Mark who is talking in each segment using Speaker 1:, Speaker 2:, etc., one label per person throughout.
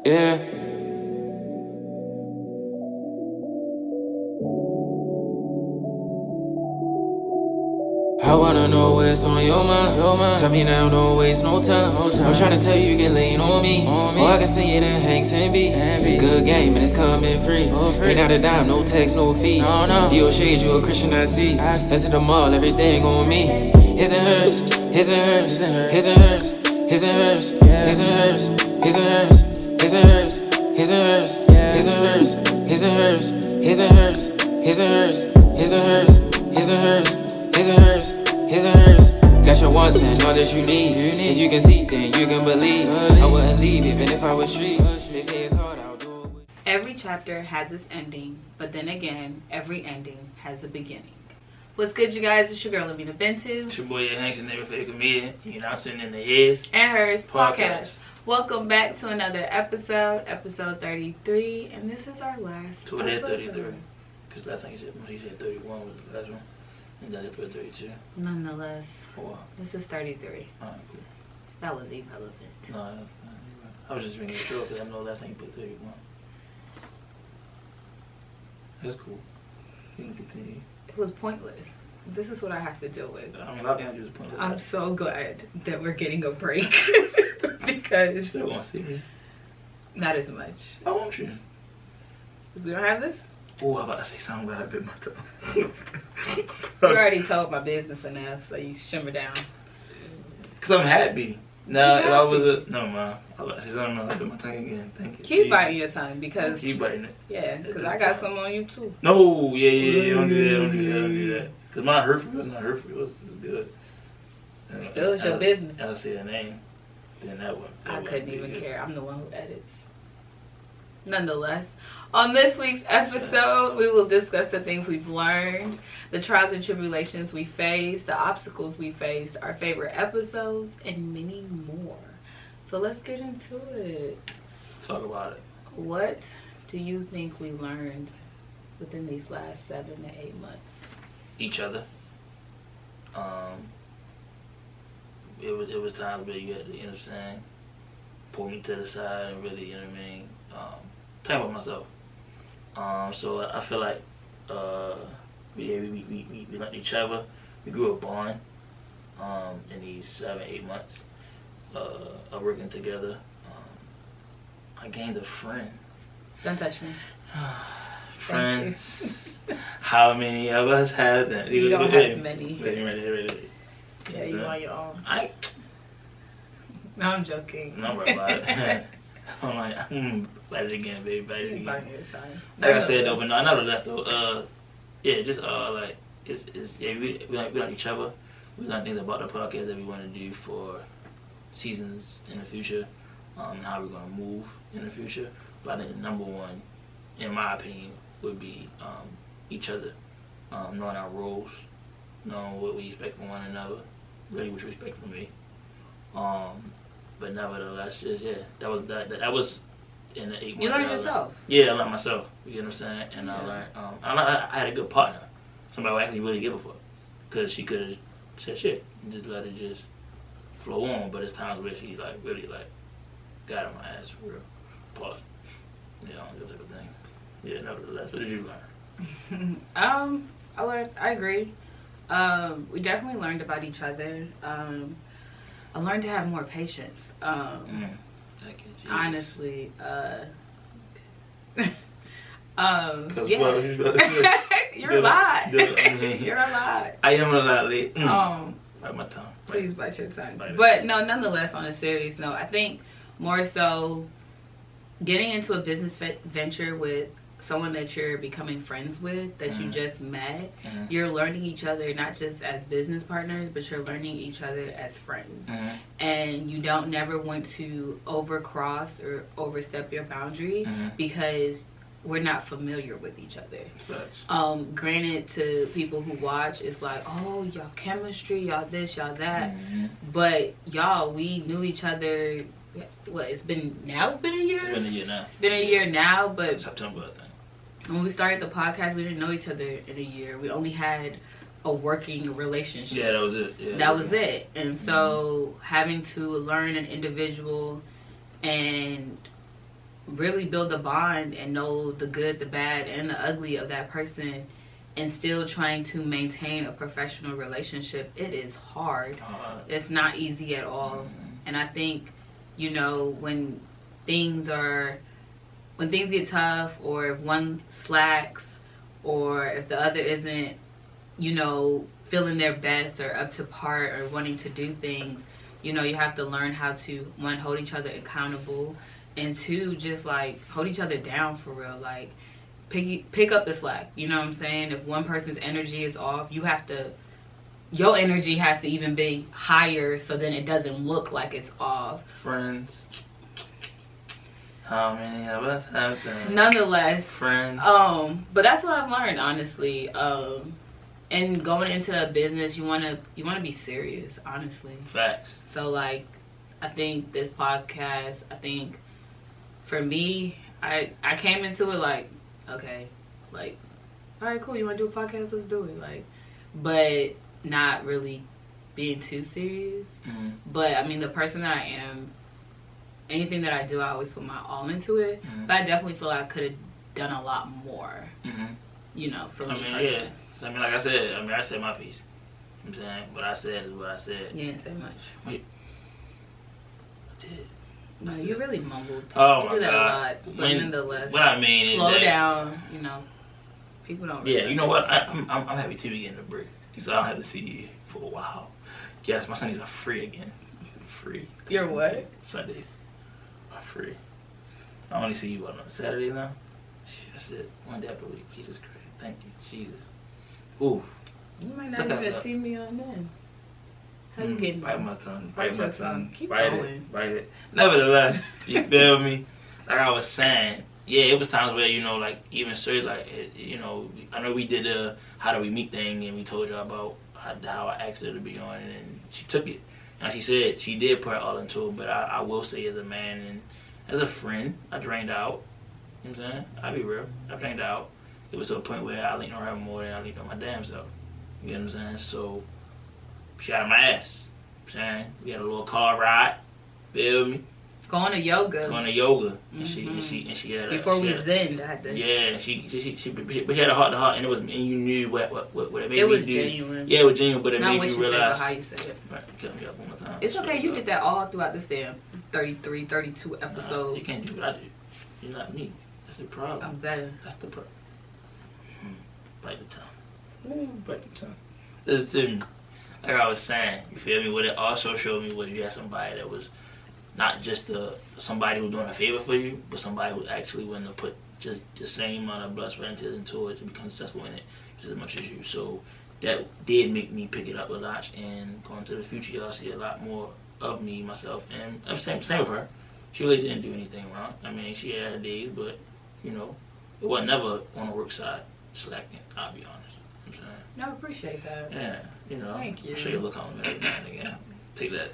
Speaker 1: Yeah. I wanna know what's on your mind. Tell me now, don't waste no time. I'm tryna tell you, you can lean on me. Or I can send you that Hanks and B. Good game, and it's coming free. Ain't out a dime, no tax, no fees. D.O. shade, you a Christian, I see. That's at the mall, everything on me. His and hers, his and hers, his and hers, his and hers, his and hers, his and hers, his and hers, his and hers, his and hers, his and hers, his and hers, his and hers, his and hers, his and hers, his and hers, his and hers. Got your wants and all that you need. If you can see, then you can believe. I wouldn't leave even if I was street. They say it's hard, I'll do it.
Speaker 2: Every chapter has its ending, but then again, every ending has a beginning. What's good, you guys? It's your girl, Amina Bentu.
Speaker 3: It's your boy, Hanks, your neighbor favorite comedian. You know, I'm sitting in the His
Speaker 2: and Hers podcast. Welcome back to another episode 33, and this is our last
Speaker 3: to
Speaker 2: episode.
Speaker 3: 33. Because last time he said 31 was the last one. And that's it for 32.
Speaker 2: Nonetheless,
Speaker 3: wow.
Speaker 2: This is 33.
Speaker 3: Alright, cool.
Speaker 2: That was irrelevant.
Speaker 3: No, I was just making sure because I know last time you put 31. That's cool. You can continue.
Speaker 2: It was pointless. This is what I have to deal with.
Speaker 3: I mean, a lot of times pointless.
Speaker 2: I'm so glad that we're getting a break because
Speaker 3: You still won't see me.
Speaker 2: Not as much.
Speaker 3: I want you.
Speaker 2: Because we don't have this.
Speaker 3: Oh, I'm about to say something, but I bit my tongue.
Speaker 2: You already told my business enough, so you shimmer down.
Speaker 3: Because I'm happy. Now, if I was a... No, man. I was about to say something, I bit my tongue again. Thank you.
Speaker 2: Keep biting your tongue because...
Speaker 3: Keep biting it.
Speaker 2: Yeah, because I got some on you too.
Speaker 3: No, yeah. Don't do that. Because mine hurt for you. It's not hurt for you. It's good.
Speaker 2: Still, it's your business.
Speaker 3: I'll say a name. Then that one.
Speaker 2: I couldn't even care. I'm the one who edits. Nonetheless, on this week's episode, we will discuss the things we've learned, the trials and tribulations we faced, the obstacles we faced, our favorite episodes, and many more. So let's get into it.
Speaker 3: Let's talk about it.
Speaker 2: What do you think we learned within these last 7 to 8 months?
Speaker 3: Each other. It was times where you had to, you know what I'm saying, pull me to the side and really, you know what I mean, talk about myself. So I feel like we liked each other. We grew a bond in these 7, 8 months of working together. I gained a friend.
Speaker 2: Don't touch me.
Speaker 3: Friends. How many of us have that?
Speaker 2: You don't have many.
Speaker 3: Really.
Speaker 2: Yeah, you on your own. No, I'm joking.
Speaker 3: No, worry about it. I'm like, bite it again, baby, bite it again.
Speaker 2: Like
Speaker 3: I said though, but no, I never left though. Yeah, just like we like each other. We learn things about the podcast that we want to do for seasons in the future, and how we're gonna move in the future. But I think the number one, in my opinion, would be each other, knowing our roles, knowing what we expect from one another, really what you expect from me. But nevertheless, just that was in the 8 months.
Speaker 2: You learned yourself.
Speaker 3: Yeah, I learned myself. You know what I'm saying? And I learned. I had a good partner, somebody who actually really gave a fuck, because she could have said shit and just let it just flow on. But it's times where she really got on my ass for real. Pause. Those type of things. Yeah, nevertheless, what did you learn?
Speaker 2: I agree. We definitely learned about each other. I learned to have more patience. Honestly, yeah. You're a lot. You're a lot.
Speaker 3: I am a lot late. Bite my tongue.
Speaker 2: Please bite your tongue. But no, nonetheless, on a serious note, I think more so getting into a business venture with someone that you're becoming friends with, that you just met, you're learning each other not just as business partners, but you're learning each other as friends. And you don't never want to overcross or overstep your boundary because we're not familiar with each other. Granted, to people who watch, it's like, oh, y'all chemistry, y'all this, y'all that. But y'all, we knew each other. What, it's been a year?
Speaker 3: It's been a year now.
Speaker 2: It's been a year now, but
Speaker 3: September, I think.
Speaker 2: When we started the podcast, we didn't know each other in a year. We only had a working relationship.
Speaker 3: Yeah, that was it. Yeah,
Speaker 2: that was it. And so having to learn an individual and really build a bond and know the good, the bad, and the ugly of that person, and still trying to maintain a professional relationship, it is hard. It's not easy at all. And I think, you know, when things get tough, or if one slacks, or if the other isn't, you know, feeling their best or up to par or wanting to do things, you know, you have to learn how to, one, hold each other accountable, and two, just like hold each other down for real. Like pick up the slack. You know what I'm saying? If one person's energy is off, your energy has to even be higher, so then it doesn't look like it's off.
Speaker 3: Friends. How many of us have them?
Speaker 2: Nonetheless,
Speaker 3: friends.
Speaker 2: But that's what I've learned, honestly. And going into a business, you wanna be serious, honestly.
Speaker 3: Facts.
Speaker 2: So like, I think this podcast, for me, I came into it like, okay, like, all right, cool, you want to do a podcast? Let's do it. Like, but not really being too serious.
Speaker 3: Mm-hmm.
Speaker 2: But I mean, the person that I am, anything that I do, I always put my all into it.
Speaker 3: Mm-hmm.
Speaker 2: But I definitely feel like I could have done a lot more.
Speaker 3: Mm-hmm.
Speaker 2: You know, for me
Speaker 3: personally. Yeah. So, I mean, like I said, I said my piece. You know what I'm saying? What I said is what I said.
Speaker 2: You didn't say much.
Speaker 3: Wait. I did.
Speaker 2: No, you really mumbled.
Speaker 3: Oh,
Speaker 2: you
Speaker 3: my
Speaker 2: do that
Speaker 3: God.
Speaker 2: a lot. But nonetheless,
Speaker 3: what I mean
Speaker 2: slow
Speaker 3: is that,
Speaker 2: down. You know, people don't. Really
Speaker 3: yeah, you know what? I'm happy to be getting a break. Because I don't have to see you for a while. Yes, my Sundays are free again. Free.
Speaker 2: You're what?
Speaker 3: Sundays are free. I only see you on Saturday now. That's it. One day per week. Jesus Christ. Thank you. Jesus. Ooh.
Speaker 2: You might not even see me on then. How you getting?
Speaker 3: Bite my tongue.
Speaker 2: Bite my tongue. Keep
Speaker 3: bite
Speaker 2: going.
Speaker 3: it. Bite it. Nevertheless, you feel me? Like I was saying, yeah, it was times where, you know, like, even straight, like, you know, I know we did a how do we meet thing, and we told y'all about how I asked her to be on it, and she took it. And she said she did put it all into it, but I will say, as a man and as a friend, I drained out. You know what I'm saying? I'll be real. I drained out. It was to a point where I leaned on her more than I leaned on my damn self. You know what I'm saying? So, she out of my ass. You know what I'm saying? We had a little car ride. Feel me?
Speaker 2: Going to yoga.
Speaker 3: And she had
Speaker 2: before we zenned, I had to.
Speaker 3: Yeah, but she had a heart to heart, and you knew what it made
Speaker 2: it was
Speaker 3: me do.
Speaker 2: genuine.
Speaker 3: Yeah, it was genuine, but it made
Speaker 2: you
Speaker 3: you realize.
Speaker 2: Said, but how you said it.
Speaker 3: Right, cut me up one more time.
Speaker 2: It's okay. You did that all throughout this damn 33, 32 episodes.
Speaker 3: Nah, you can't do what I do. You're not me. That's the problem.
Speaker 2: I'm better.
Speaker 3: That's the problem. Bite the tongue. Bite the tongue. Listen to me. Like I was saying, you feel me? What it also showed me was you had somebody that was not just somebody who's doing a favor for you, but somebody who's actually willing to put just the same amount of blood, sweat, and tears into it to become successful in it just as much as you. So that did make me pick it up a notch, and going to the future, y'all see a lot more of me, myself, and same with her. She really didn't do anything wrong. I mean, she had her days, but, you know, it wasn't never on the work side slacking, I'll be honest. You know what I'm saying?
Speaker 2: No, I appreciate that.
Speaker 3: Yeah, you know.
Speaker 2: Thank you.
Speaker 3: I'll show you a little compliment every now and again. Take that.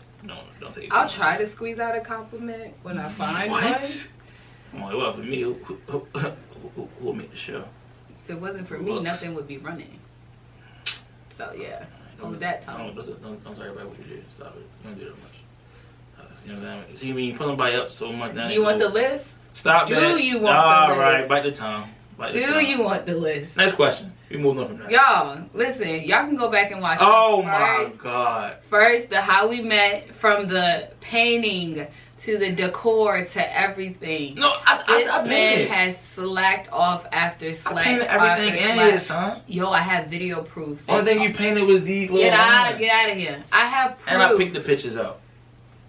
Speaker 3: Don't take it.
Speaker 2: I'll try to squeeze out a compliment when I find one.
Speaker 3: Come on, well, for me, who will make the show?
Speaker 2: If it wasn't for me, nothing would be running. So, yeah. Hold that time.
Speaker 3: Don't tell everybody what you did. Stop it. You don't do that much. You know what I'm saying? See, when you put somebody up so much, now
Speaker 2: you want the list?
Speaker 3: Stop that.
Speaker 2: Do you want the list?
Speaker 3: All right, bite the tongue.
Speaker 2: Do you want the list?
Speaker 3: Next question. We moved on from that.
Speaker 2: Y'all, listen. Y'all can go back and watch.
Speaker 3: Oh my God.
Speaker 2: First, the how we met, from the painting to the decor to everything.
Speaker 3: No, I
Speaker 2: man has slacked off after slack.
Speaker 3: I painted everything in here, son.
Speaker 2: Yo, I have video proof.
Speaker 3: Only thing you painted was these little lines.
Speaker 2: Get out of here. I have proof.
Speaker 3: And I picked the pictures up.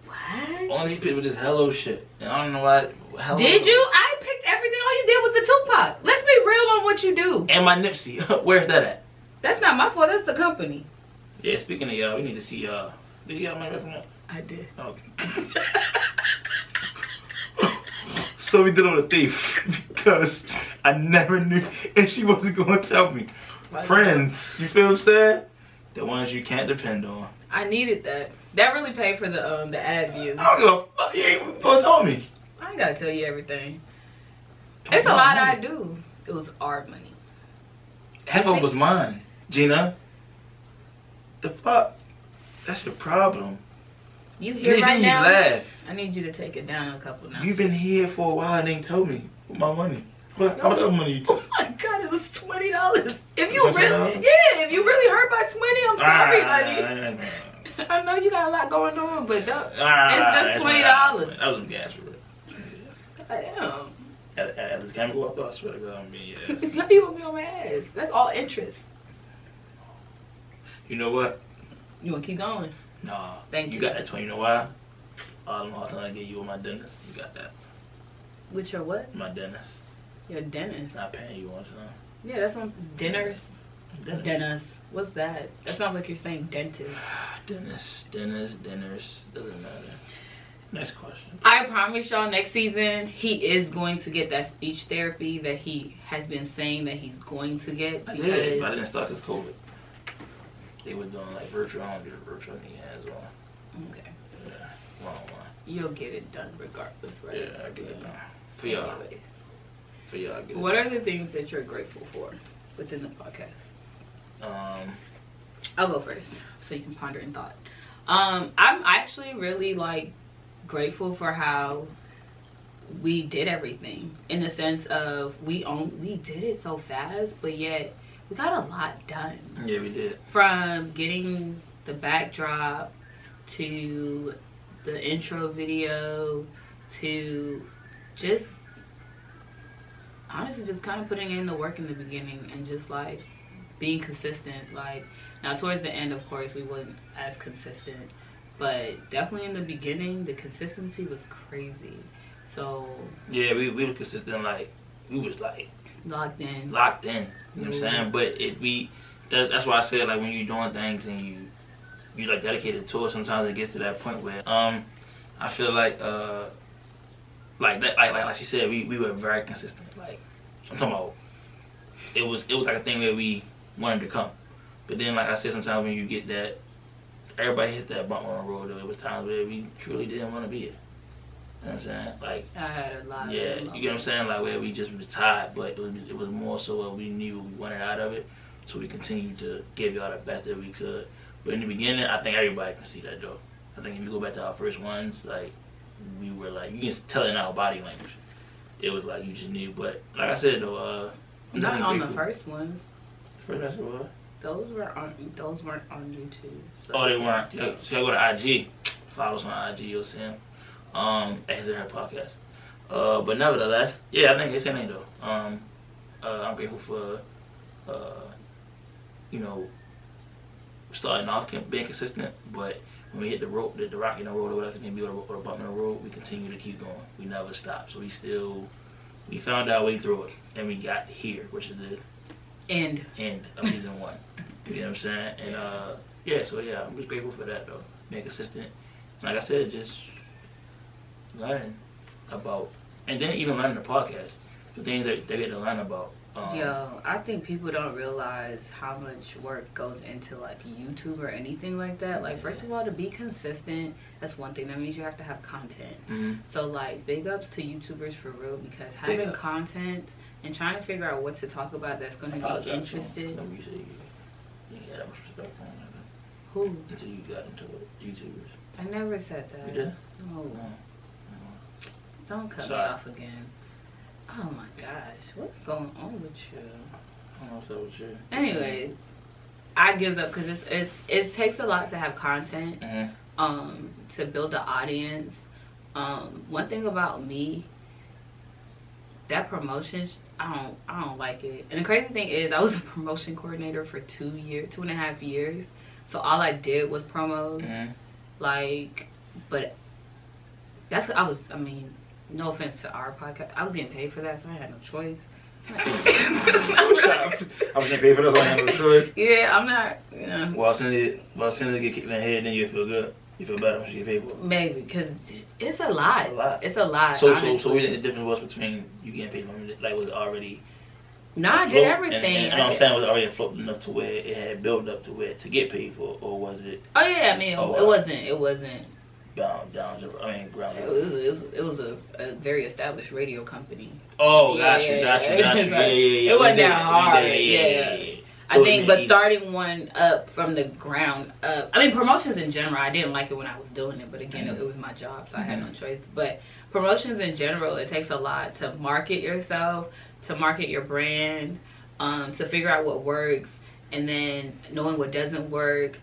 Speaker 2: What?
Speaker 3: Only picture with this hello shit. And I don't know why. Hello.
Speaker 2: Did you? I picked everything. All you did was the Tupac. Let's be real on what you do.
Speaker 3: And my Nipsey. Where's that at?
Speaker 2: That's not my fault. That's the company.
Speaker 3: Yeah, speaking of y'all, we need to see y'all. Did you get money back from that?
Speaker 2: I did.
Speaker 3: Okay. So we did on a thief because I never knew, and she wasn't going to tell me. Friends, you feel what I'm saying? The ones you can't depend on.
Speaker 2: I needed that. That really paid for the ad views.
Speaker 3: I don't give a fuck. You ain't gonna tell me.
Speaker 2: I ain't gotta tell you everything. It's a lot I do. It was our money.
Speaker 3: Headphone was mine, Gina. The fuck? That's your problem.
Speaker 2: You here right
Speaker 3: you
Speaker 2: now?
Speaker 3: Laugh.
Speaker 2: I need you to take it down a couple now.
Speaker 3: You've been here for a while and ain't told me my money. How much other money you took?
Speaker 2: Oh my God, it was $20. If you really hurt by 20, I'm sorry, honey. I know you got a lot going on, but it's just $20.
Speaker 3: That was gas for it.
Speaker 2: Damn.
Speaker 3: At this camera go up, I swear to God, I'm being yes.
Speaker 2: How you gonna be on my ass? That's all interest.
Speaker 3: You know what?
Speaker 2: You wanna keep going?
Speaker 3: Nah.
Speaker 2: Thank you.
Speaker 3: You got that 20. You know why? All the time I get you with my dentist. You got that.
Speaker 2: With your what?
Speaker 3: My dentist.
Speaker 2: Your dentist.
Speaker 3: Not paying you once now.
Speaker 2: Yeah, that's on dinners. Dentist. What's that? That sounds like you're saying dentist.
Speaker 3: Dentist. Doesn't matter. Next question.
Speaker 2: I promise y'all, next season he is going to get that speech therapy that he has been saying that he's going to get.
Speaker 3: I did, but I didn't start this COVID. They were doing like virtual. I don't do virtual any hands on.
Speaker 2: Okay.
Speaker 3: Yeah, one-on-one.
Speaker 2: You'll get it done regardless, right?
Speaker 3: Yeah, I get it done. For y'all.
Speaker 2: Anyways.
Speaker 3: For y'all, I get it
Speaker 2: What
Speaker 3: done.
Speaker 2: are the things that you're grateful for within the podcast? I'll go first so you can ponder in thought. I'm actually really like grateful for how we did everything, in the sense of we did it so fast, but yet we got a lot done.
Speaker 3: Yeah, we did.
Speaker 2: From getting the backdrop to the intro video to just honestly just kind of putting in the work in the beginning and just like being consistent. Like now towards the end, of course, we wasn't as consistent, but definitely in the beginning the consistency was crazy. So
Speaker 3: yeah, we were consistent. Like we was like
Speaker 2: locked in.
Speaker 3: You know what I'm saying? But that's why I said, like, when you're doing things and you like dedicated to it, sometimes it gets to that point where I feel like like she said, we were very consistent. Like I'm talking about, it was like a thing where we wanted to come, but then like I said, sometimes when you get that, everybody hit that bump on the road. There was times where we truly didn't want to be it. You know what I'm saying? Like
Speaker 2: I had a lot.
Speaker 3: Yeah, you get what I'm saying? Like where we just was tired, but it was more so we knew we wanted out of it, so we continued to give y'all the best that we could. But in the beginning, I think everybody can see that though. I think if you go back to our first ones, like we were like, you can tell it in our body language. It was like you just knew. But like I said though,
Speaker 2: not on the first ones.
Speaker 3: The first episode what?
Speaker 2: Those weren't on YouTube. So.
Speaker 3: Oh, they weren't. So you gotta go to IG. Follow us on IG, you'll see them. At HisandHersPodcast. But nevertheless, yeah, I think it's in though. I'm grateful for starting off being consistent, but when we hit the rock in the road or whatever, maybe or a bump in the road, we continue to keep going. We never stop. So we found our way through it, and we got here, which is the end of season 1. You know what I'm saying? And I'm just grateful for that though. Being consistent. Like I said, just learning about, and then even learning the podcast, the things that they get to learn about.
Speaker 2: Yo, I think people don't realize how much work goes into like YouTube or anything like that. Like, first of all, to be consistent, that's one thing. That means you have to have content.
Speaker 3: Mm-hmm.
Speaker 2: So like, big ups to YouTubers for real, because having content and trying to figure out what to talk about that's going to be interested.
Speaker 3: No, you say you had that much respect for them.
Speaker 2: Who?
Speaker 3: Until you got into it, YouTubers.
Speaker 2: I never said that.
Speaker 3: You did?
Speaker 2: No. Don't cut me off again. Oh my gosh, what's going on with you?
Speaker 3: I don't know if that was you.
Speaker 2: Anyways, I gives up because it takes a lot to have content, to build the audience. One thing about me, that promotion, I don't like it. And the crazy thing is, I was a promotion coordinator for 2.5 years. So all I did was promos. Like, but no offense to our podcast, I was getting paid for that, so I had no choice.
Speaker 3: I was getting paid for this, so I had no choice.
Speaker 2: Yeah, I'm not, you know.
Speaker 3: Well, as soon as you get kicked in the head, then you feel good. You feel better when you get paid for it.
Speaker 2: Maybe, because it's a lot. It's a lot.
Speaker 3: So what do you think the difference was between you getting paid for it? Like, was it already...
Speaker 2: No, I did everything.
Speaker 3: And I'm saying, was it already afloat enough to where it had built up to where to get paid for, or was it...
Speaker 2: Oh, yeah, I mean, it wasn't...
Speaker 3: ground zero.
Speaker 2: It was a very established radio company.
Speaker 3: Oh, gotcha.
Speaker 2: It wasn't that hard. Yeah. I think, but starting one up from the ground up. I mean, promotions in general, I didn't like it when I was doing it, but again, it was my job, so I had no choice. But promotions in general, it takes a lot to market yourself, to market your brand, to figure out what works, and then knowing what doesn't work,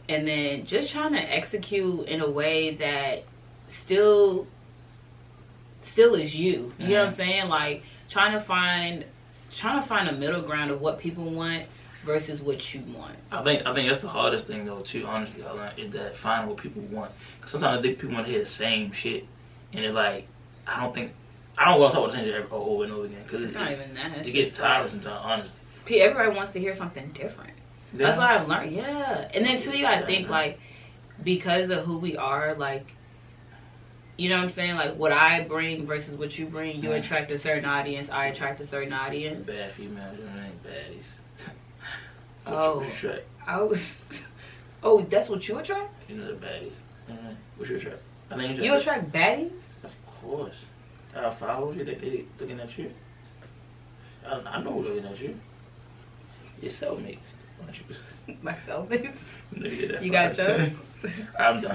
Speaker 2: and then just trying to execute in a way that still is you. You know what I'm saying? Like trying to find a middle ground of what people want versus what you want.
Speaker 3: I think that's the hardest thing though too. Honestly, I learned is that finding what people want. Cause sometimes I think people want to hear the same shit, and it's like I don't want to talk about the same shit over and over again. Cause
Speaker 2: it's not even that.
Speaker 3: It gets tiring sometimes. Honestly,
Speaker 2: everybody wants to hear something different. Yeah. That's what I've learned. Yeah, and then too, I think like because of who we are, like. You know what I'm saying? Like what I bring versus what you bring, you attract a certain audience. I attract a certain audience.
Speaker 3: Bad females, ain't baddies.
Speaker 2: Oh, that's what you attract?
Speaker 3: You know the baddies. What you attract? I think
Speaker 2: you attract baddies?
Speaker 3: Of course. Followers, you think they looking at you? I know who's looking at you. Your cellmates.
Speaker 2: My cellmates? You
Speaker 3: got
Speaker 2: yours?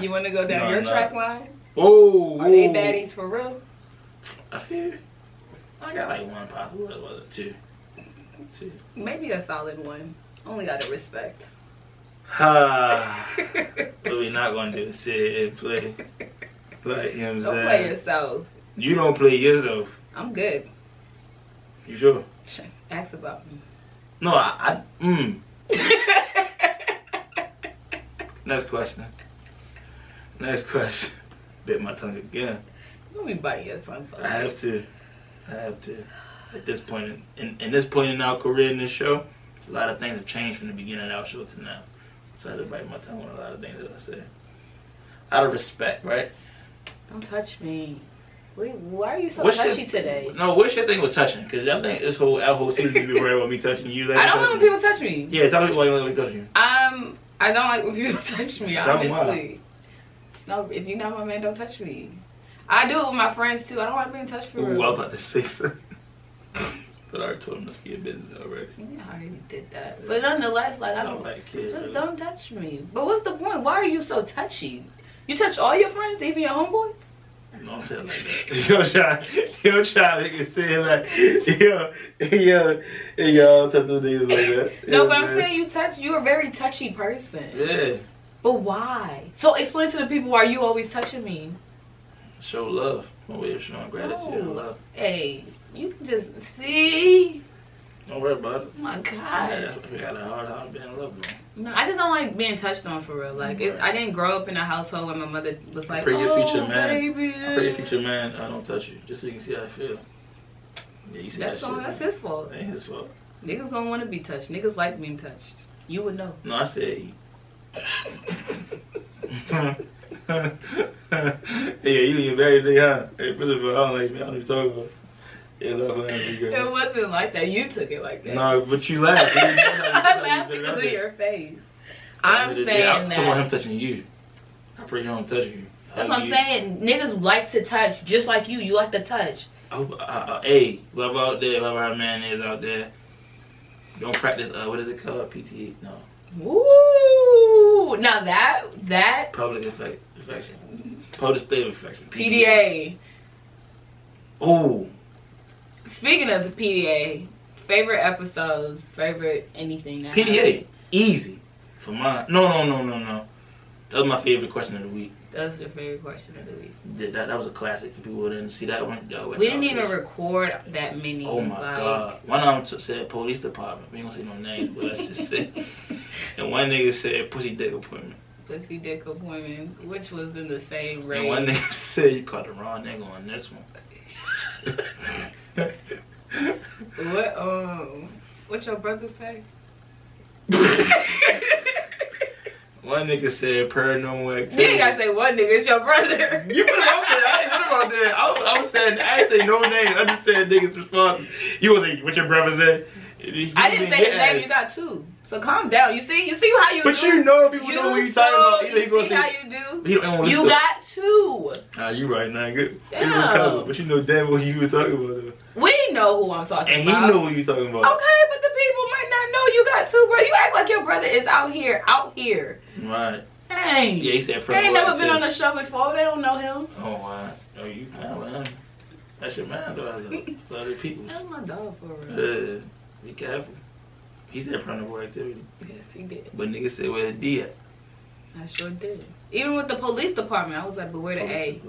Speaker 2: You want to go down your track line?
Speaker 3: Oh,
Speaker 2: are they baddies for real?
Speaker 3: I feel I got like one possible. What was it? Two.
Speaker 2: Maybe a solid one. Only out of respect.
Speaker 3: What we not gonna do is sit and play. Like him.
Speaker 2: Don't play yourself.
Speaker 3: You don't play yourself.
Speaker 2: I'm good.
Speaker 3: You sure?
Speaker 2: Ask about me.
Speaker 3: No, Next question. Bit my tongue again.
Speaker 2: Let me bite your tongue.
Speaker 3: I have to. At this point, in this point in our career in this show, a lot of things have changed from the beginning of our show to now. So I had to bite my tongue on a lot of things that I said. Out of respect, right?
Speaker 2: Don't touch me. Why are you so touchy today?
Speaker 3: No, what's your thing with touching? Because I think our whole season you be worried about me touching you.
Speaker 2: I don't like when people touch me.
Speaker 3: Yeah, tell me why you don't like me touching you.
Speaker 2: I don't like when people touch me, honestly. No, if you're not my man, don't touch me. I do it with my friends too. I don't like being touched for real.
Speaker 3: I was about to say something. But I already told him to skip business already.
Speaker 2: Yeah, I already did that. But nonetheless, like I don't
Speaker 3: like kids.
Speaker 2: Just really. Don't touch me. But what's the point? Why are you so touchy? You touch all your friends, even your homeboys?
Speaker 3: No, I'm saying like that. He'll try to make it seem like, y'all touch the niggas like that.
Speaker 2: No, but I'm saying you're a very touchy person.
Speaker 3: Yeah.
Speaker 2: But why? So explain to the people why you always touching me.
Speaker 3: Show love. My way of showing gratitude and love.
Speaker 2: Hey, you can just see.
Speaker 3: Don't worry about it.
Speaker 2: Oh my gosh.
Speaker 3: We got a hard time being in love, man.
Speaker 2: No, I just don't like being touched on for real. Like, I didn't grow up in a household where my mother was like,
Speaker 3: your future man.
Speaker 2: Baby.
Speaker 3: I pray your future man, I don't touch you. Just so you can see how I feel. Yeah, you see
Speaker 2: that's his fault.
Speaker 3: It ain't his fault.
Speaker 2: Niggas don't want to be touched. Niggas like being touched. You would know.
Speaker 3: No, I said yeah, you ain't married nigga, huh? Hey, first of all, I don't like me. I don't even talk about it.
Speaker 2: It wasn't like that. You took it like that.
Speaker 3: No, but you laughed. So
Speaker 2: I laughed because of your face. I'm saying that.
Speaker 3: I'm talking about him touching you. I pray he don't touch you.
Speaker 2: That's what I'm saying. Niggas like to touch just like you. You like to touch.
Speaker 3: Hey, whoever out there, whoever our man is out there, don't practice, what is it called? PTA? No.
Speaker 2: Ooh. Now that.
Speaker 3: Public affection. Public display of affection.
Speaker 2: PDA.
Speaker 3: Ooh.
Speaker 2: Speaking of the PDA, favorite episodes, favorite anything.
Speaker 3: PDA, easy for mine. No. That was my favorite question of the week.
Speaker 2: That was your favorite question of the week.
Speaker 3: That was a classic. People didn't see that one.
Speaker 2: We didn't even record that many.
Speaker 3: Oh my god! One of them said police department. We ain't gonna say no names, but let's just say. And one nigga said pussy dick appointment.
Speaker 2: Pussy dick appointment, which was in the same range.
Speaker 3: And one nigga said you caught the wrong nigga on this one.
Speaker 2: What your brother say?
Speaker 3: One nigga said paranormal activity.
Speaker 2: You ain't gotta say one nigga, it's your brother.
Speaker 3: You put it out there. I ain't put it out there. I was saying, I ain't say no names. I just said niggas response. You was like, what your brother said?
Speaker 2: I didn't say his name. You got two. So calm down. You see how you do.
Speaker 3: But you know people know who you talking about.
Speaker 2: You see how you do. You got two.
Speaker 3: You right now. Good.
Speaker 2: Yeah.
Speaker 3: But you know damn what you was talking about though.
Speaker 2: We know who I'm talking about.
Speaker 3: And he know who you talking about.
Speaker 2: Okay, but the people might not know you got two, bro. You act like your brother is out here.
Speaker 3: Right.
Speaker 2: Dang.
Speaker 3: Yeah, he said
Speaker 2: They ain't never been on the show before. They don't know him.
Speaker 3: Oh, wow. Oh, you playing with him. That's your man, though. Other people.
Speaker 2: That's my dog, for real.
Speaker 3: Be careful. He said printable activity.
Speaker 2: Yes, he did.
Speaker 3: But niggas said where the D at.
Speaker 2: I sure did. Even with the police department, I was like, but where the A?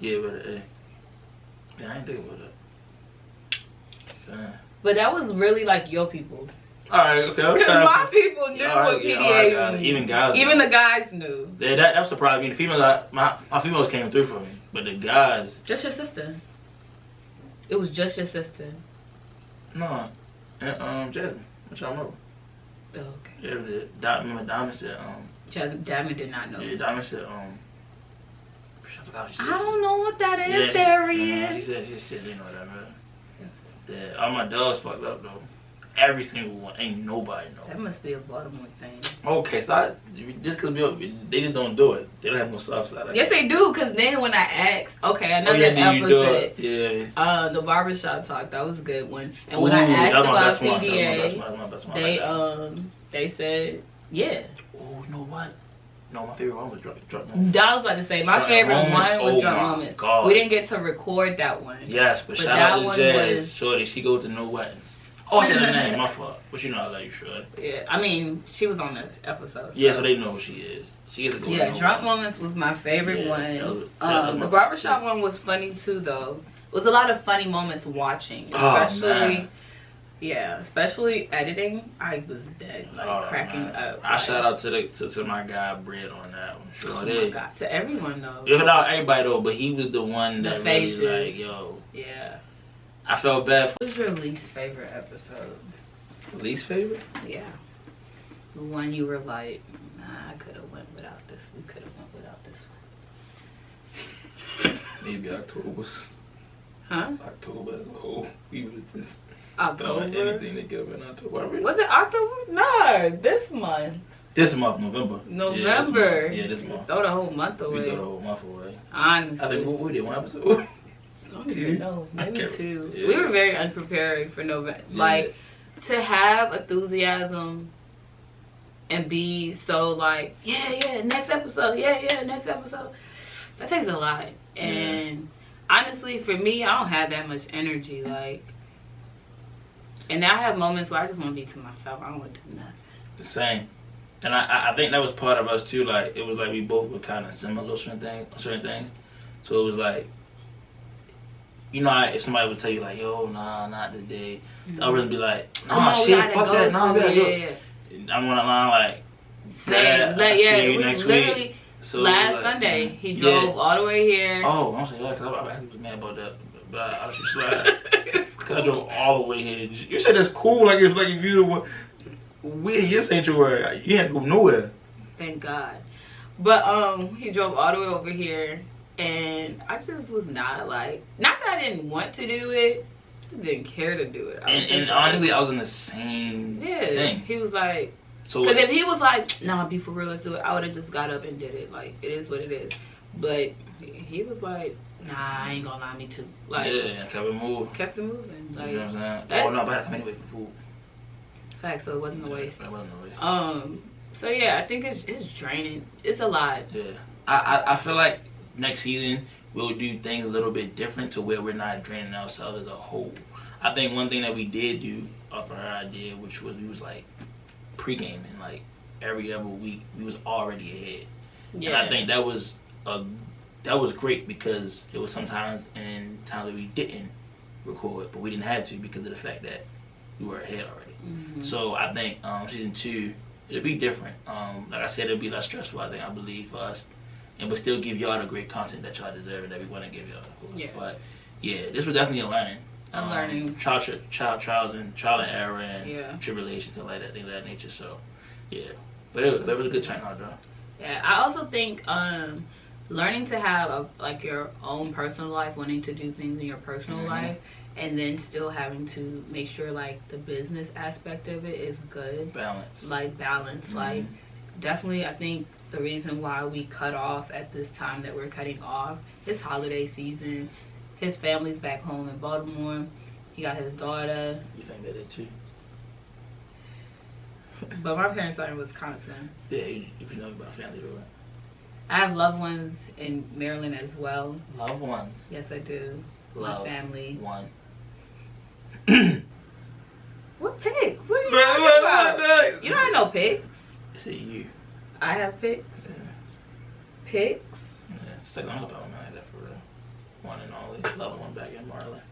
Speaker 3: Yeah, where the A. Yeah, I ain't think about that.
Speaker 2: But that was really like your people.
Speaker 3: Alright, okay.
Speaker 2: Because my people knew what PDA was.
Speaker 3: Even guys.
Speaker 2: Even the guys knew.
Speaker 3: Yeah, that surprised me. The females, my females came through for me. But the guys.
Speaker 2: Just your sister. It was just your sister.
Speaker 3: No. And Jasmine. What y'all know?
Speaker 2: Oh, okay.
Speaker 3: Yeah, remember Diamond said,
Speaker 2: Diamond did not know.
Speaker 3: Yeah, Diamond said,
Speaker 2: I don't know what that is, Darian.
Speaker 3: She said, she didn't know what that meant. Yeah, all my dogs fucked up, though. Every single one. Ain't nobody know.
Speaker 2: That must be a Baltimore thing.
Speaker 3: Okay, stop. Just because they just don't do it. They don't have no soft side.
Speaker 2: Yes, they do. Because then when I asked, okay, another episode.
Speaker 3: Yeah.
Speaker 2: The barbershop talk, that was a good one. And when I asked about PDA, they said, yeah.
Speaker 3: Oh, you know what? No, my favorite one was Drunk Moments.
Speaker 2: I was about to say, my favorite one was Drunk Moments.
Speaker 3: God.
Speaker 2: We didn't get to record that one.
Speaker 3: Yes, but shout out to Jazz. Shorty, she goes to No Weddings. Oh, I said her name, my fault. But you know I love you, Shorty.
Speaker 2: Yeah, I mean, she was on the episode. So.
Speaker 3: Yeah, so they know who she is. She gets to go to
Speaker 2: Drunk Moments was my favorite one.
Speaker 3: That was
Speaker 2: the barbershop one was funny too, though. It was a lot of funny moments watching, especially... Yeah, especially editing. I was dead, cracking up.
Speaker 3: I shout out to my guy Brett on that one. Sure
Speaker 2: oh
Speaker 3: did.
Speaker 2: My God, to everyone though.
Speaker 3: Yeah, not everybody though, but he was the one that
Speaker 2: faces.
Speaker 3: Really like, yo.
Speaker 2: Yeah.
Speaker 3: I felt bad.
Speaker 2: What was your least favorite episode?
Speaker 3: Least favorite?
Speaker 2: Yeah. The one you were like, nah, I could have went without this. We could have went without this one.
Speaker 3: Maybe October's.
Speaker 2: Huh?
Speaker 3: October as a whole. We was just.
Speaker 2: October?
Speaker 3: Anything together in October.
Speaker 2: Was it October? No, this month.
Speaker 3: This month, November.
Speaker 2: November.
Speaker 3: Yeah, this month.
Speaker 2: Throw the whole month away.
Speaker 3: We throw the whole month away.
Speaker 2: Honestly.
Speaker 3: I think we did one episode.
Speaker 2: I don't even know. Maybe two.
Speaker 3: Yeah.
Speaker 2: We were very unprepared for November. Yeah. Like, to have enthusiasm and be so like, yeah, next episode. Yeah, next episode. That takes a lot. And honestly, for me, I don't have that much energy. Like, and now I have moments where I just want to be to myself. I don't want to do nothing.
Speaker 3: Same. And I think that was part of us too. Like, it was like we both were kind of similar on certain things. So it was like, you know, if somebody would tell you like, yo, nah, not today, I would be like, nah, shit, fuck that, nah, we gotta go. I'm on the line like,
Speaker 2: same. Like,
Speaker 3: it was
Speaker 2: next literally week. So last Sunday. He drove all the way here.
Speaker 3: Oh, I'm saying that because I was mad about that. But I was just slide. Cause I drove all the way here. You said it's cool, like if you we in your sanctuary, you had to go nowhere.
Speaker 2: Thank God. But he drove all the way over here, and I just was not like, not that I didn't want to do it, just didn't care to do it.
Speaker 3: And honestly, I was in the same thing.
Speaker 2: He was like, because if he was like, nah, be for real, let's do it, I would have just got up and did it. Like, it is what it is. But he was like, nah, I ain't gonna lie, me too. Like,
Speaker 3: kept it moving.
Speaker 2: Kept it moving. Like,
Speaker 3: you know what I'm saying? No, but I had to come anyway for food.
Speaker 2: Fact, so it wasn't a waste.
Speaker 3: It wasn't a waste.
Speaker 2: So yeah, I think it's draining. It's a lot.
Speaker 3: Yeah. I feel like next season we'll do things a little bit different to where we're not draining ourselves as a whole. I think one thing that we did do off of her idea, which was we was like pre-gaming, like every other week we was already ahead. Yeah. And I think that was great because it was sometimes in times that we didn't record, but we didn't have to because of the fact that we were ahead already. Mm-hmm. So I think season 2 it'll be different. Like I said, it'll be less stressful, I believe, for us, and but still give y'all the great content that y'all deserve and that we want to give y'all, of course. Yeah. But yeah, this was definitely a learning. Trial and error and tribulations and like that, things of that nature. So yeah, but it was a good turnout though.
Speaker 2: Yeah, I also think learning to have your own personal life, wanting to do things in your personal life, and then still having to make sure like the business aspect of it is good. Balance. Like definitely, I think the reason why we cut off at this time that we're cutting off is holiday season. His family's back home in Baltimore. He got his daughter.
Speaker 3: You think that is too?
Speaker 2: But my parents are in Wisconsin.
Speaker 3: Yeah, you know about family, though, right?
Speaker 2: I have loved ones in Maryland as well.
Speaker 3: Loved ones.
Speaker 2: Yes, I do.
Speaker 3: Love
Speaker 2: my family.
Speaker 3: One.
Speaker 2: What pigs? What are you talking about? You don't have no pigs.
Speaker 3: It's you.
Speaker 2: I have pigs.
Speaker 3: Yeah.
Speaker 2: Pigs?
Speaker 3: Yeah, second one about I had that for real. One and only. Loved one back in Maryland.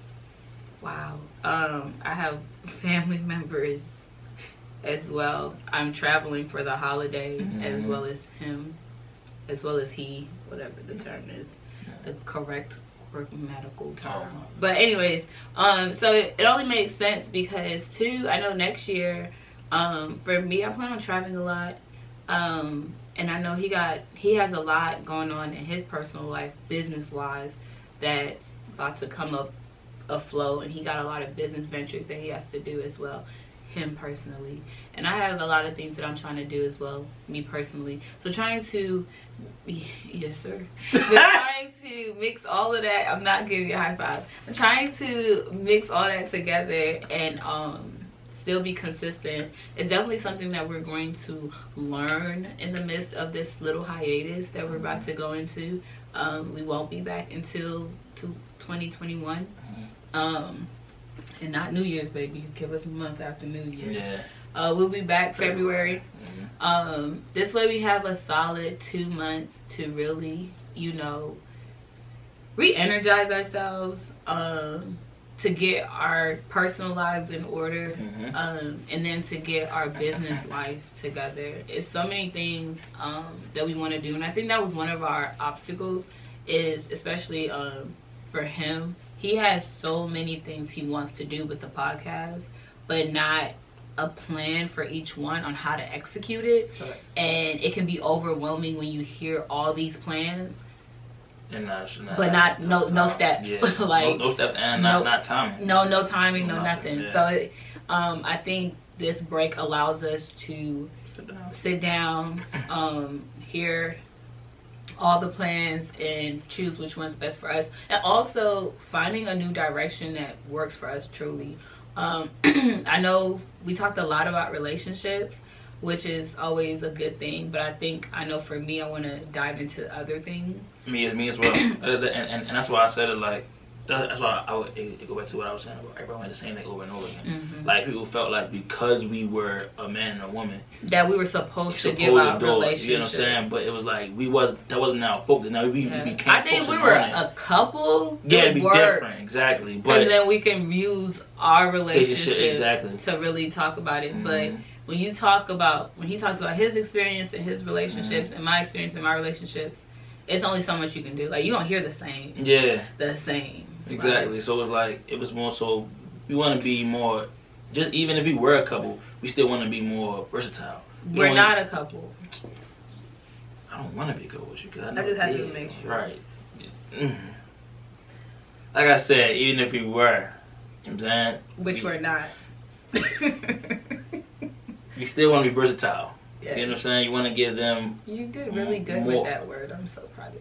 Speaker 2: Wow. I have family members as well. I'm traveling for the holiday as well as him, as well as he, whatever the term is, the correct grammatical term. But anyways, so it only makes sense because too, I know next year, for me, I plan on traveling a lot. And I know he has a lot going on in his personal life, business wise, that's about to come up afloat, and he got a lot of business ventures that he has to do as well, him personally. And I have a lot of things that I'm trying to do as well, me personally. So trying to, yes sir, but trying to mix all of that. I'm not giving you a high five. I'm trying to mix all that together and still be consistent. It's definitely something that we're going to learn in the midst of this little hiatus that we're about to go into. We won't be back until 2021. And not New Year's, baby. Give us a month after New Year's.
Speaker 3: Yeah.
Speaker 2: We'll be back February. This way we have a solid 2 months to really, re-energize ourselves, to get our personal lives in order, and then to get our business life together. It's so many things that we want to do, and I think that was one of our obstacles, is especially for him. He has so many things he wants to do with the podcast, but not a plan for each one on how to execute it.
Speaker 3: Okay.
Speaker 2: And it can be overwhelming when you hear all these plans,
Speaker 3: and
Speaker 2: but no steps.
Speaker 3: Yeah.
Speaker 2: Like
Speaker 3: no steps and not timing.
Speaker 2: No timing, no nothing.
Speaker 3: Yeah.
Speaker 2: So I think this break allows us to sit down, hear all the plans and choose which one's best for us, and also finding a new direction that works for us truly. I know we talked a lot about relationships, which is always a good thing, but I know for me, I want to dive into other things. Me
Speaker 3: as well. and that's why I said it, like, that's why I would go back to what I was saying about everyone had the same thing over and over again. Like, people felt like because we were a man and a woman
Speaker 2: that we were supposed to give out relationships.
Speaker 3: You know what I'm saying? But it was like that wasn't our focus. Now we became.
Speaker 2: I think we were a couple.
Speaker 3: Yeah, it'd be different, exactly. But
Speaker 2: then we can use our relationship
Speaker 3: exactly
Speaker 2: to really talk about it. But when he talks about his experience and his relationships and my experience and my relationships, it's only so much you can do. Like, you don't hear the same.
Speaker 3: Yeah.
Speaker 2: The same.
Speaker 3: Exactly. Right? So it was more so we want to be more, just even if we were a couple, we still want to be more versatile.
Speaker 2: We're not a couple.
Speaker 3: I don't want to be a couple with you, because
Speaker 2: I just had to make sure.
Speaker 3: Right. Like I said, even if we were, you know what I'm saying?
Speaker 2: Which we're not.
Speaker 3: You still want to be versatile.
Speaker 2: Yeah.
Speaker 3: You know what I'm saying? You want to give them.
Speaker 2: You did really good with that word. I'm so proud of you.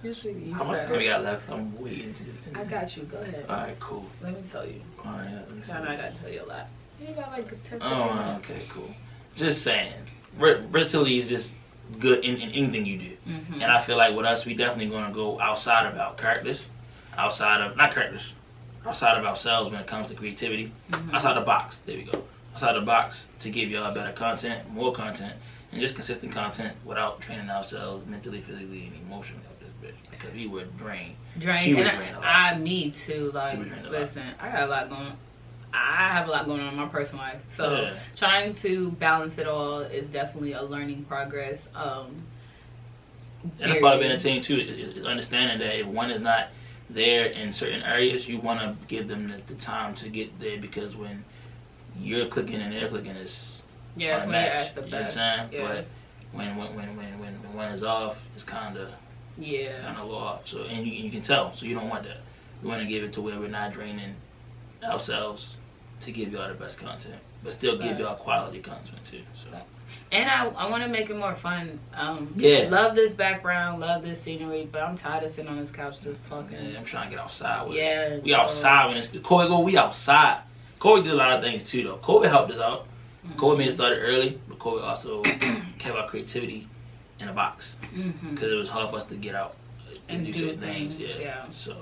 Speaker 2: Usually
Speaker 3: how much time we got left? I'm waiting to.
Speaker 2: I got you. Go ahead.
Speaker 3: All right, cool.
Speaker 2: Let me tell you.
Speaker 3: All right, let me see.
Speaker 2: I know I got to tell you a lot. You got like 10
Speaker 3: minutes. Okay, cool. Just saying, versatility is just good in anything you do. And I feel like with us, we definitely going to go outside of our characters, outside of ourselves when it comes to creativity, outside the box. There we go. Outside the box to give y'all better content, more content, and just consistent content without training ourselves mentally, physically, and emotionally of this bitch. Because we were drained. She was drained a lot.
Speaker 2: Me too. Like, listen, I got a lot going. I have a lot going on in my personal life, so trying to balance it all is definitely a learning progress.
Speaker 3: And that's part of being a team too, is understanding that if one is not there in certain areas, you want to give them the time to get there, because when you're clicking and they're clicking, it's
Speaker 2: when you're at the best.
Speaker 3: You know what I'm saying? Yeah. But when one is off, it's kind of low off. So and you can tell. So you don't want that. We want to give it to where we're not draining ourselves to give y'all the best content, but still give y'all quality content too. So.
Speaker 2: And I want to make it more fun. Love this background, love this scenery, but I'm tired of sitting on this couch just talking.
Speaker 3: Yeah, I'm trying to get outside with
Speaker 2: it.
Speaker 3: We outside when it's Corey go. We outside. COVID did a lot of things too, though. COVID helped us out. COVID made us started early, but COVID also kept our creativity in a box because it was hard for us to get out and do certain things. Yeah. So.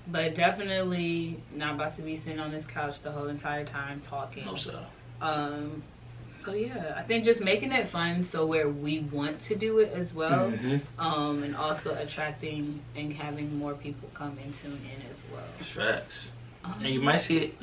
Speaker 2: But definitely not about to be sitting on this couch the whole entire time talking.
Speaker 3: No, sir.
Speaker 2: So yeah, I think just making it fun so where we want to do it as well, and also attracting and having more people come and tune in as well.
Speaker 3: Facts. And you might see it,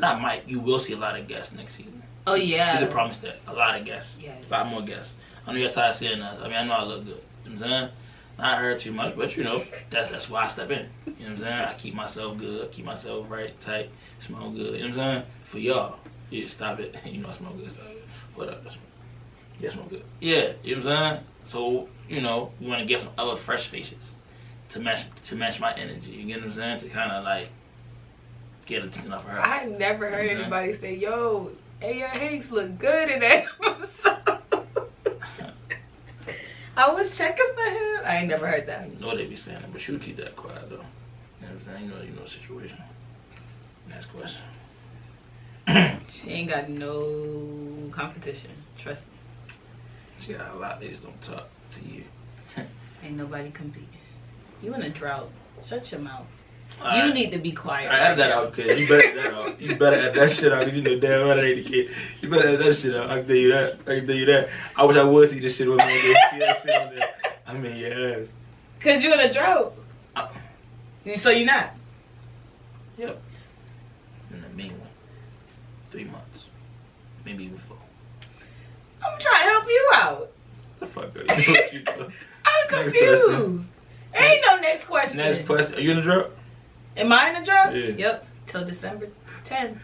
Speaker 3: you will see a lot of guests next season.
Speaker 2: Oh yeah.
Speaker 3: You can promise that. A lot of guests.
Speaker 2: Yes.
Speaker 3: A lot more guests. I know you're tired of seeing us. I mean, I know I look good. You know what I'm saying? Not heard too much, but you know, that's why I step in. You know what I'm saying? I keep myself good, keep myself right, tight, smell good. You know what I'm saying? For y'all. Yeah, stop it. You know I smell good, stop it. What up? Yeah, smell good. Yeah, you know what I'm saying? So, you know, we want to get some other fresh faces to match my energy. You get what I'm saying? To kind of like get attention off of her.
Speaker 2: I never heard anybody say, "Yo, A.R. Hanks look good in that episode." I was checking for him. I ain't never heard that.
Speaker 3: You know they be saying it, but she'll keep that quiet though. You know what I'm saying? You know the situation. Next question.
Speaker 2: She ain't got no competition. Trust me.
Speaker 3: She got a lot. They just don't talk to you.
Speaker 2: Ain't nobody competing. You in a drought. Shut your mouth.
Speaker 3: All
Speaker 2: you need to be quiet.
Speaker 3: I add that out, kid. You better add that out. You better add that shit out. You know damn well I ain't the kid. You better add that shit out. I can tell you that. I wish I would see this shit on there. See that shit on there. I mean, your ass.
Speaker 2: Cause you in a drought. So you not?
Speaker 3: Yep. In the mean one. 3 months. Maybe even 4.
Speaker 2: I'm trying to help you out.
Speaker 3: The fuck are you?
Speaker 2: I'm confused. Ain't no next question.
Speaker 3: Next question. Are you in a drought?
Speaker 2: Am I in a drought?
Speaker 3: Yeah.
Speaker 2: Yep. Till December 10th.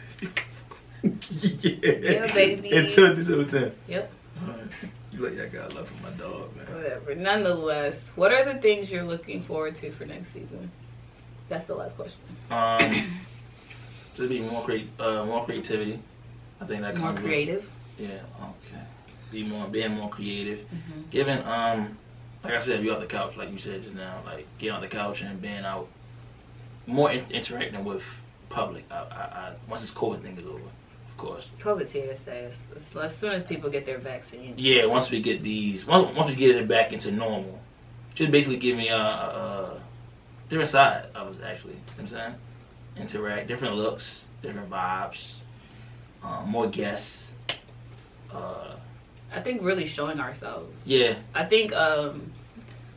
Speaker 3: Yeah,
Speaker 2: baby.
Speaker 3: Until December 10th.
Speaker 2: Yep.
Speaker 3: You like I got love for my dog, man.
Speaker 2: Whatever. Nonetheless, what are the things you're looking forward to for next season? That's the last question.
Speaker 3: Just be more creativity. I think that
Speaker 2: more
Speaker 3: comes
Speaker 2: creative.
Speaker 3: With, yeah. Okay. Being more creative. Giving like I said, be off the couch, like you said just now, like getting off the couch and being out, more interacting with public. I once this COVID thing is over, of course.
Speaker 2: COVID's here to stay. As soon as people get their vaccine.
Speaker 3: Yeah, once we get once we get it back into normal, just basically give me a different side of it, actually. You know what I'm saying? Interact, different looks, different vibes, more guests.
Speaker 2: I think really showing ourselves.
Speaker 3: Yeah.
Speaker 2: I think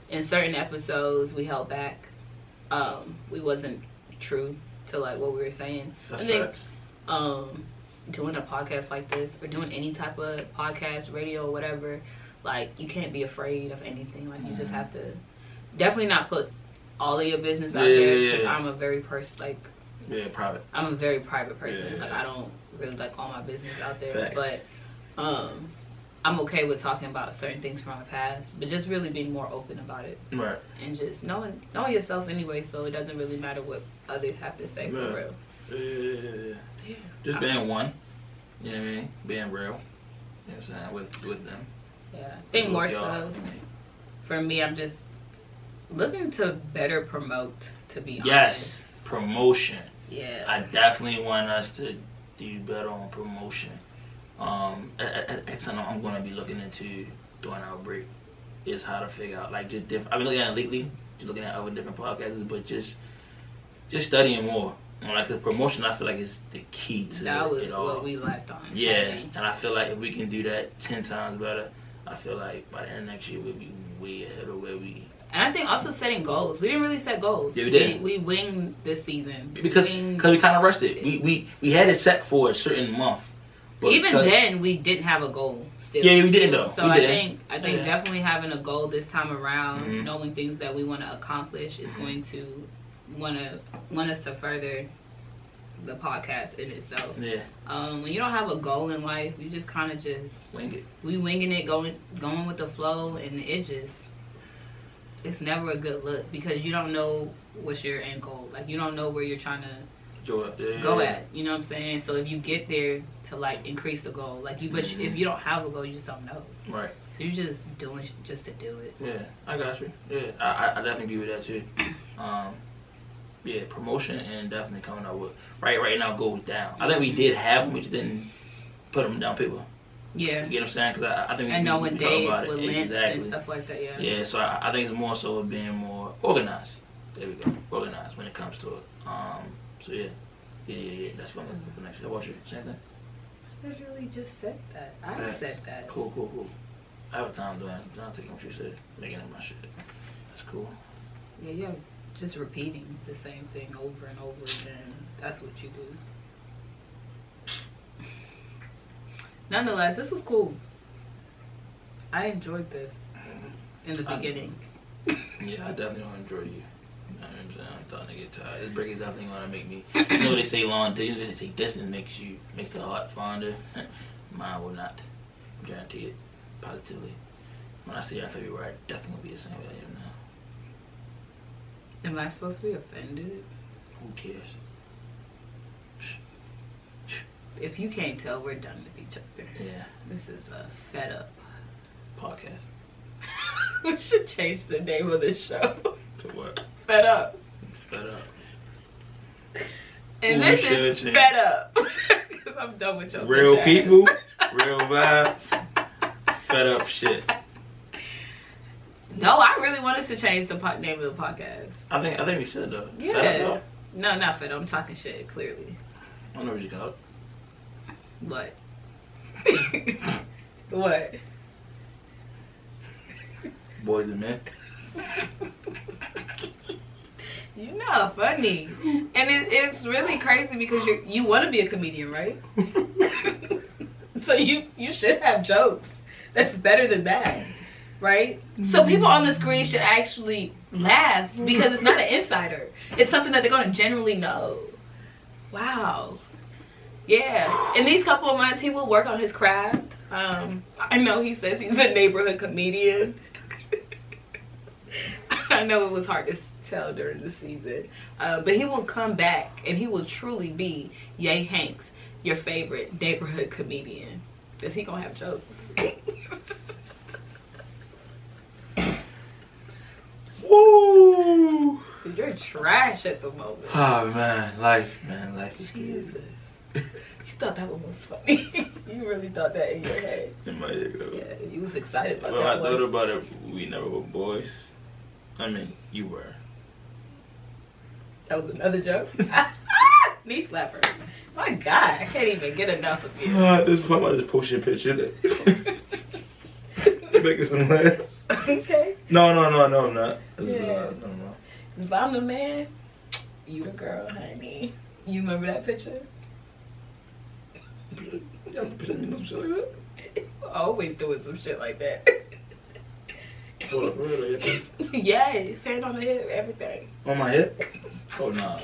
Speaker 2: in certain episodes we held back. We wasn't true to like what we were saying.
Speaker 3: That's
Speaker 2: I think
Speaker 3: facts.
Speaker 2: Doing a podcast like this or doing any type of podcast, radio, whatever, like you can't be afraid of anything. Like you just have to definitely not put all of your business out there because I'm a very private. I'm a very private person. Like I don't really like all my business out there.
Speaker 3: Facts.
Speaker 2: But I'm okay with talking about certain things from my past, but just really being more open about it.
Speaker 3: Right.
Speaker 2: And just knowing yourself anyway, so it doesn't really matter what others have to say for real.
Speaker 3: Yeah. Just being one. You know what I mean? Being real. You know what I'm saying? With them.
Speaker 2: Yeah. I think more so for me, I'm just looking to better promote, to be honest.
Speaker 3: Yes. Promotion.
Speaker 2: Yeah.
Speaker 3: I definitely want us to do better on promotion. It's something I'm going to be looking into during our break is how to figure out like just different. I've been looking at it lately, just looking at other different podcasts, but just studying more. You know, like the promotion, I feel like is the key to
Speaker 2: that was
Speaker 3: it all.
Speaker 2: what we left on.
Speaker 3: Yeah, and I feel like if we can do that 10 times better, I feel like by the end of next year we'll be way ahead of where we.
Speaker 2: And I think also setting goals. We didn't really set goals.
Speaker 3: Yeah, we did.
Speaker 2: We winged this season
Speaker 3: because we kind of rushed it. We had it set for a certain month.
Speaker 2: Even then, we didn't have a goal still.
Speaker 3: Yeah, we didn't though.
Speaker 2: So I think definitely having a goal this time around, knowing things that we want to accomplish, is going to want us to further the podcast in itself.
Speaker 3: Yeah.
Speaker 2: When you don't have a goal in life, you just kind of just
Speaker 3: wing it.
Speaker 2: We winging it, going with the flow, and it's never a good look because you don't know what's your end goal. Like you don't know where you're trying to go at, you know what I'm saying? So if you get there to like increase the goal, like but if you don't have a goal, you just don't know.
Speaker 3: Right.
Speaker 2: So you're just doing just to do it.
Speaker 3: Yeah, I got you. Yeah, I definitely agree with that too. promotion and definitely coming out with right now goes down. I think we did have them, we just didn't put them down paper.
Speaker 2: Yeah.
Speaker 3: You get what I'm saying? Because I think
Speaker 2: and knowing days with links
Speaker 3: exactly.
Speaker 2: and stuff like that. Yeah.
Speaker 3: Yeah. So I think it's more so being more organized. There we go. Organized when it comes to it. So yeah. That's what I'm looking for next year. How about you? Same thing?
Speaker 2: I literally just said that. I said that.
Speaker 3: Cool. I have a time doing it. I'm taking what you said. Making up my shit. That's cool.
Speaker 2: Yeah, just repeating the same thing over and over again. That's what you do. Nonetheless, this was cool. I enjoyed this in the beginning.
Speaker 3: Yeah, I definitely don't enjoy you. You know what I'm saying? I'm starting to get tired. This break is definitely gonna make me. You know they say long distance. They say distance makes the heart fonder. Mine will not. Guarantee it. Positively. When I see you in February, I definitely will be the same way I am now.
Speaker 2: Am I supposed to be offended?
Speaker 3: Who cares?
Speaker 2: If you can't tell, we're done with each other.
Speaker 3: Yeah.
Speaker 2: This is a fed up
Speaker 3: Podcast.
Speaker 2: We should change the name of the show.
Speaker 3: To what?
Speaker 2: Fed up.
Speaker 3: Fed up.
Speaker 2: And
Speaker 3: Ooh,
Speaker 2: this is
Speaker 3: change.
Speaker 2: fed up. Because I'm done with your
Speaker 3: Real
Speaker 2: bitch
Speaker 3: people,
Speaker 2: ass.
Speaker 3: real vibes, fed up shit.
Speaker 2: No, I really want us to change the name of the podcast.
Speaker 3: I think we should though.
Speaker 2: Yeah.
Speaker 3: Fed up,
Speaker 2: No, not fed up. I'm talking shit, clearly.
Speaker 3: I don't know what you got.
Speaker 2: What? What?
Speaker 3: Boys and men.
Speaker 2: You're not funny. And it's really crazy because you want to be a comedian, right? So you should have jokes that's better than that, right? So people on the screen should actually laugh because it's not an insider. It's something that they're going to generally know. Wow. Yeah. In these couple of months, he will work on his craft. I know he says he's a neighborhood comedian. I know it was hard to tell during the season. But he will come back and he will truly be Ye Hanks, your favorite neighborhood comedian. Because he gonna have jokes.
Speaker 3: Woo!
Speaker 2: You're trash at the moment.
Speaker 3: Oh man, life is
Speaker 2: Jesus.
Speaker 3: good.
Speaker 2: You thought that one was funny. You really thought that in your head.
Speaker 3: In my head, though.
Speaker 2: Yeah, you was excited about
Speaker 3: When
Speaker 2: that
Speaker 3: I
Speaker 2: one.
Speaker 3: thought about it, we never were boys. I mean, you were.
Speaker 2: That was another joke. Knee slapper. My God, I can't even get enough of you.
Speaker 3: This is about this post your picture. Making some laughs.
Speaker 2: Okay.
Speaker 3: No, I'm not.
Speaker 2: Yeah.
Speaker 3: No.
Speaker 2: If I'm the man, you the girl, honey. You remember that picture? Always doing some shit like that. Yeah, hand on the hip, everything.
Speaker 3: On my hip? Oh no.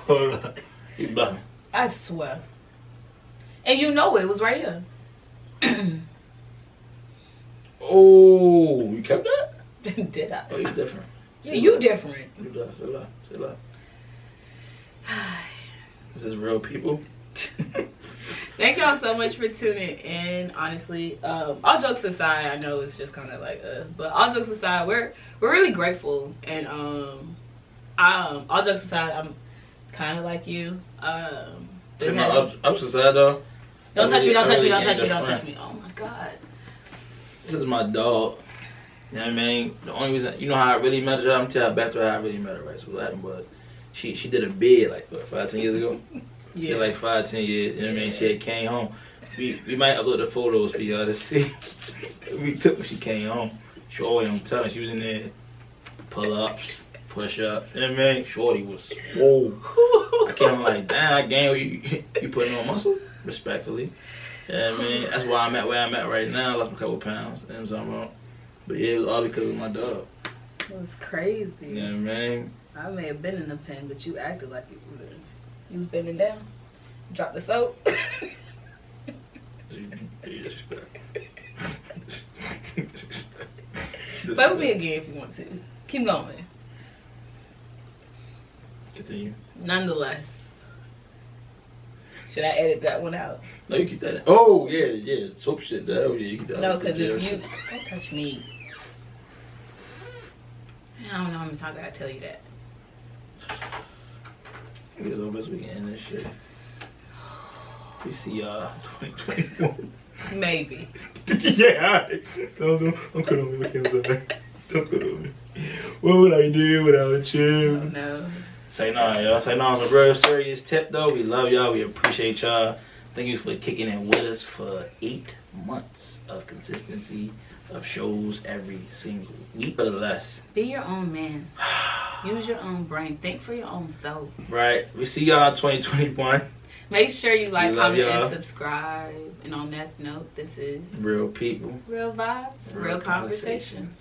Speaker 3: Hold on. You bluffing.
Speaker 2: I swear. And you know it was right here.
Speaker 3: Oh, you kept that?
Speaker 2: Did I?
Speaker 3: Oh, you different.
Speaker 2: Yeah, you different.
Speaker 3: You different. Say love. This is real people.
Speaker 2: Thank y'all so much for tuning in. Honestly, all jokes aside, I know it's just kind of like, but all jokes aside, we're really grateful. And all jokes aside, I'm kind of like you.
Speaker 3: Say my ups aside though.
Speaker 2: Don't touch me! Don't touch me! Don't
Speaker 3: really
Speaker 2: touch me!
Speaker 3: gained a
Speaker 2: Don't touch
Speaker 3: friend.
Speaker 2: me! Oh my God!
Speaker 3: This is my dog. You know what I mean? The only reason, you know how I really met her? I'm telling you back to how I really met her, right? So what happened was, she did a bid like, what, 5-10 years ago? She had like 5-10 years, you know what I mean? She had came home. We might upload the photos for y'all to see. We took when she came home. Shorty, I'm telling you, she was in there, pull-ups, push-ups, you know what I mean? Shorty was, whoa. I came home like, damn, I gained you putting on muscle? Respectfully. You know what I mean? That's why I'm at where I'm at right now. I lost a couple pounds, you know what I'm saying? But yeah, it was all because of my dog.
Speaker 2: It was crazy.
Speaker 3: You know what I mean?
Speaker 2: I may have been in the pen, but you acted like you was bending down. Drop the soap.
Speaker 3: You disrespect.
Speaker 2: Play with me again if you want to. Keep going.
Speaker 3: Continue.
Speaker 2: Nonetheless. Should I edit that one out?
Speaker 3: No, you keep that in. Oh, yeah. Soap shit. Oh, yeah, you keep that
Speaker 2: No,
Speaker 3: out.
Speaker 2: because if you... Don't touch me. I don't know how many times I gotta tell you that.
Speaker 3: I guess over so we can end this shit. We see y'all 2021.
Speaker 2: Maybe.
Speaker 3: Yeah, alright. Don't cut on me. I'm sorry. Don't cut on me. What would I do without you?
Speaker 2: Oh, no.
Speaker 3: Say no, y'all. Say no on a real serious tip, though. We love y'all. We appreciate y'all. Thank you for kicking in with us for 8 months of consistency of shows every single week or less.
Speaker 2: Be your own man. Use your own brain. Think for your own self.
Speaker 3: Right. We see y'all in 2021.
Speaker 2: Make sure you like, comment,
Speaker 3: y'all.
Speaker 2: and subscribe. And on that note, this is
Speaker 3: Real people.
Speaker 2: Real Vibes, Real Conversations.